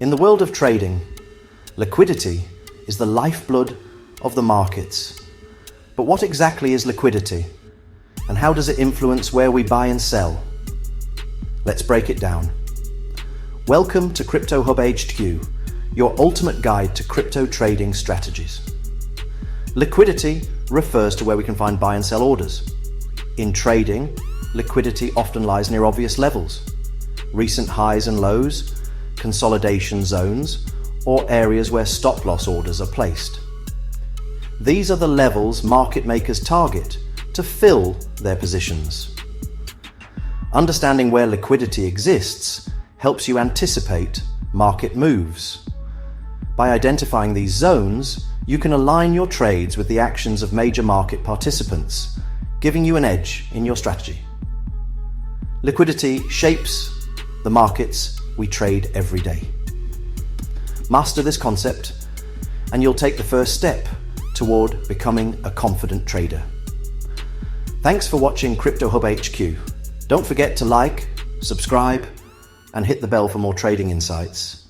In the world of trading, liquidity is the lifeblood of the markets. But what exactly is liquidity? And how does it influence where we buy and sell? Let's break it down. Welcome to CryptoHubHQ, your ultimate guide to crypto trading strategies. Liquidity refers to where we can find buy and sell orders. In trading, liquidity often lies near obvious levels, recent highs and lows, consolidation zones, or areas where stop-loss orders are placed. These are the levels market makers target to fill their positions. Understanding where liquidity exists helps you anticipate market moves. By identifying these zones, you can align your trades with the actions of major market participants, giving you an edge in your strategy. Liquidity shapes the markets we trade every day. Master this concept, and you'll take the first step toward becoming a confident trader. Thanks for watching CryptoHubHQ. Don't forget to like, subscribe, and hit the bell for more trading insights.